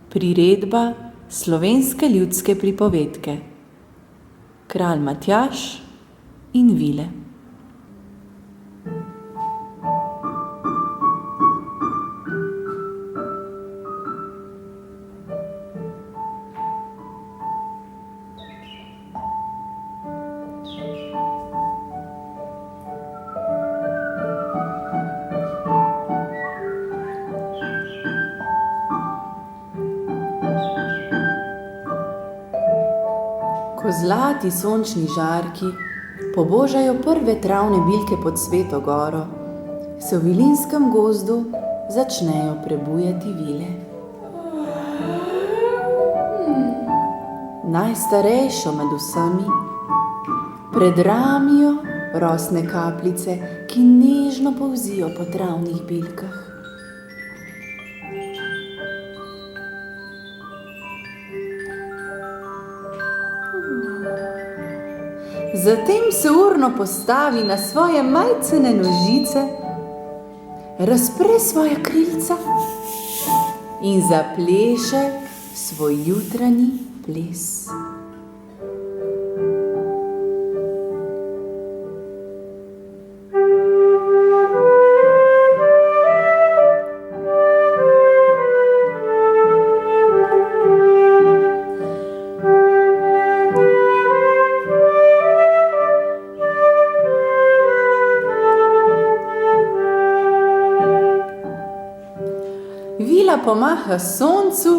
Priredba slovenske ljudske pripovedke Kralj Matjaž in vile. Ko zlati sončni žarki pobožajo prve travne bilke pod Sveto goro, se v vilinskem gozdu začnejo prebujati vile. Najstarejšo med vsemi predramijo rosne kapljice, ki nežno polzijo po travnih bilkah. Zatem se urno postavi na svoje majcene nožice, razpre svoja krilca in zapleše svoj jutranji ples. Vila pomaha soncu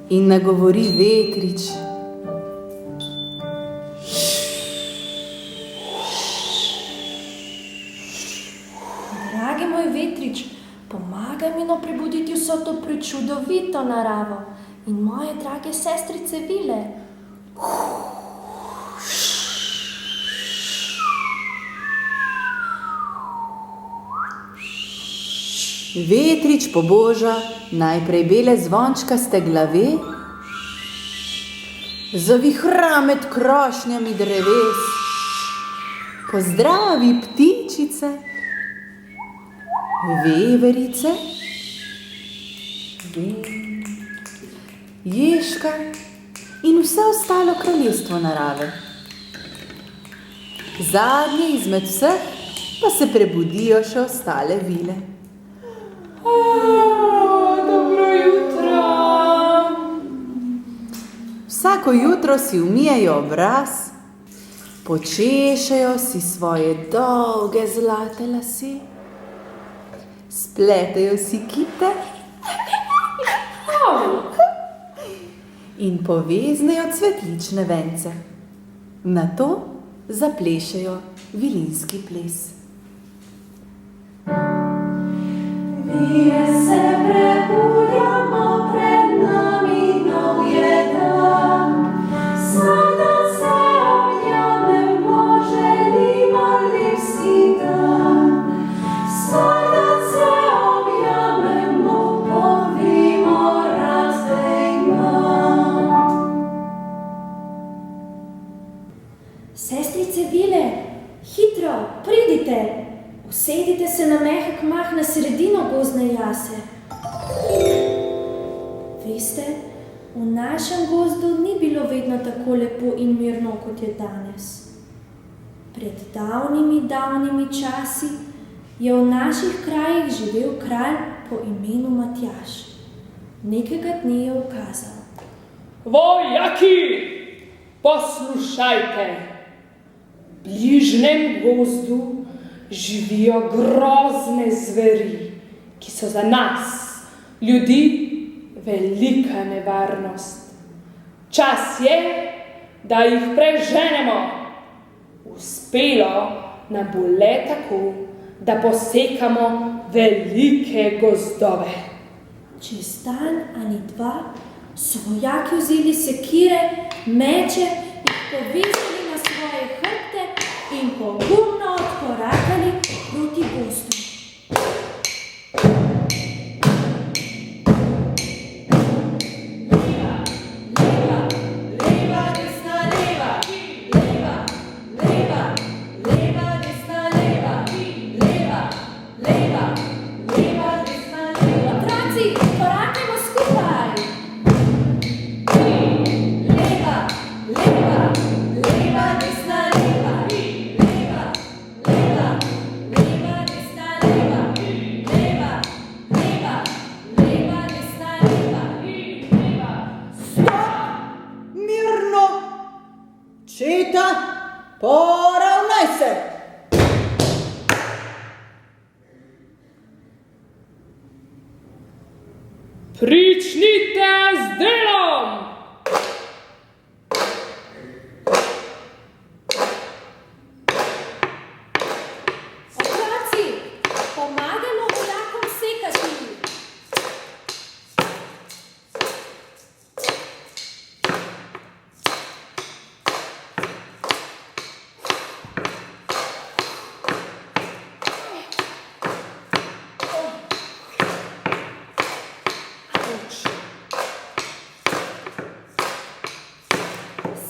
in nagovori vetrič. Dragi moj vetrič, pomagaj mi prebuditi vso to prečudovito naravo in moje drage sestrice vile. Vetrič poboža najprej bele zvončkaste glave, zavihra med krošnjami dreves, pozdravi ptičice, veverice, ježka in vse ostalo kraljestvo narave. Zadnje izmed vseh pa se prebudijo še ostale vile. Dobro jutro. Vsako jutro si umijejo obraz, počešejo si svoje dolge zlate lase, spletejo si kite in poveznejo cvetlične vence. Nato zaplešejo vilinski ples. Vile se prebujamo, pred nami nov je dan. Vsak dan se objavimo, želimo lepši dan. Vsak dan se objavimo, povimo rade imam. Sestrice vile, hitro, pridite. Usedite se na mehek mah na sredino gozdne jase. Veste, v našem gozdu ni bilo vedno tako lepo in mirno, kot je danes. Pred davnimi časi je v naših krajih živel kralj po imenu Matjaž. Nekega dne je ukazal: Vojaki, poslušajte! V bližnjem gozdu živijo grozne zveri, ki so za nas, ljudi, velika nevarnost. Čas je, da jih preženemo. Uspelo nam bo le tako, da posekamo velike gozdove. Čez dan ali dva so vojaki vzeli sekire, meče, jih povezali na svoje hrbte in pogumno odkorakali proti gozdu. Otroci, korakajmo skupaj! Poravnaj se! Pričnite z delom! Otroci, pomagajmo vojakom sekati.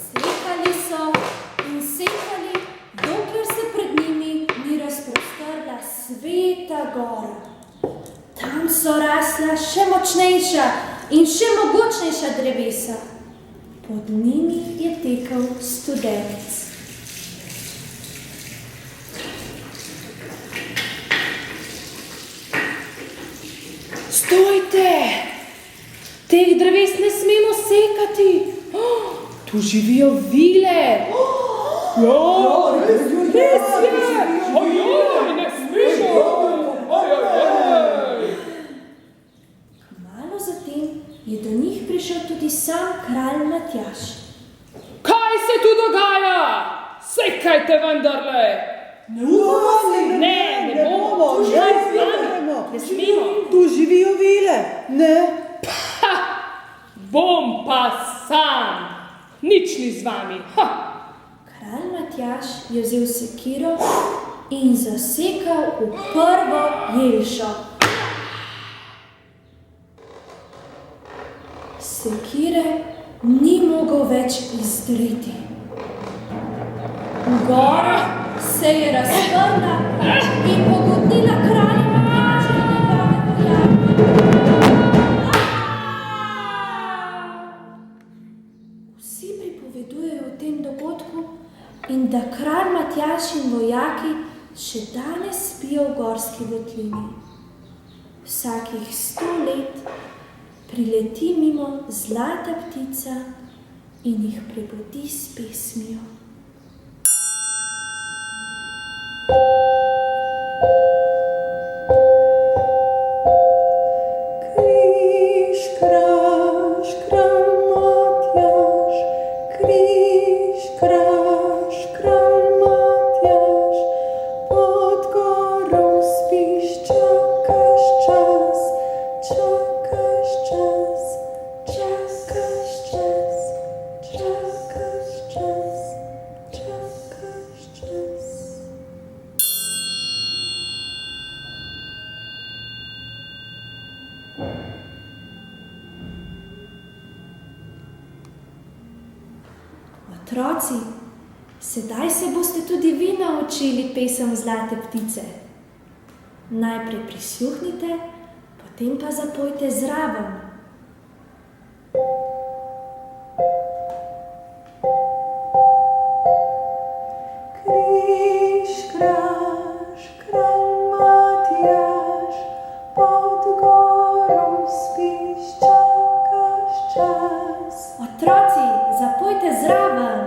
Sekali so in sekali, dokler se pred njimi ni razprostrla sveta gora. Tam so rasla še močnejša in še mogočnejša drevesa. Pod njimi je tekel studenec. Stojte! Teh dreves ne smemo sekati. Tu živijo vile. Res je! Ojoj, ne smemo! Kmalu zatem je do njih prišel tudi sam kralj Matjaž. Kaj se tu dogaja? Sekajte vendarle! Ne bomo, tu ne smemo. Tu živijo vile, ne? Bom pa sam. Nič ni z vami. Kralj Matjaž je vzel sekiro in zasekal v prvo jelšo. Sekire ni mogel več izdreti. Gora se je razprla in pogodnila kralju Matjažu in njegove vojake. Vsi pripovedujejo o tem dogodku in da kralj Matjaž in vojaki še danes spijo v gorski votlini. Vsakih 100 let prileti mimo zlata ptica in jih prebudi s pesmijo. Križ, kraž, kralj Matjaž, križ, kraž, kralj Matjaž, pod goro spiš, čakaš čas, čakaš čas, čakaš čas, čakaš čas, čakaš čas. Otroci, sedaj se boste tudi vi naučili pesem Zlate ptice. Najprej prisluhnite, potem pa zapojte zraven. Križ, kraž, kralj Matjaž, pod goro spiš, čakaš čas. Otroci, zapojte zraven.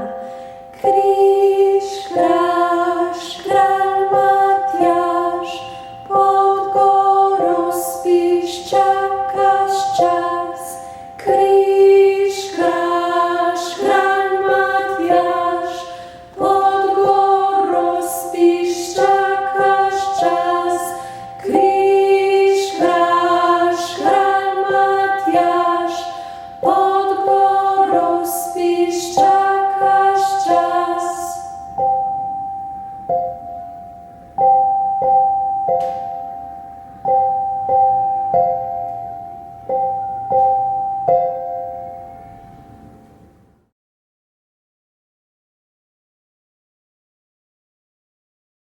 Križ, kraž, kralj Matjaž, pod goro spiš, čakaš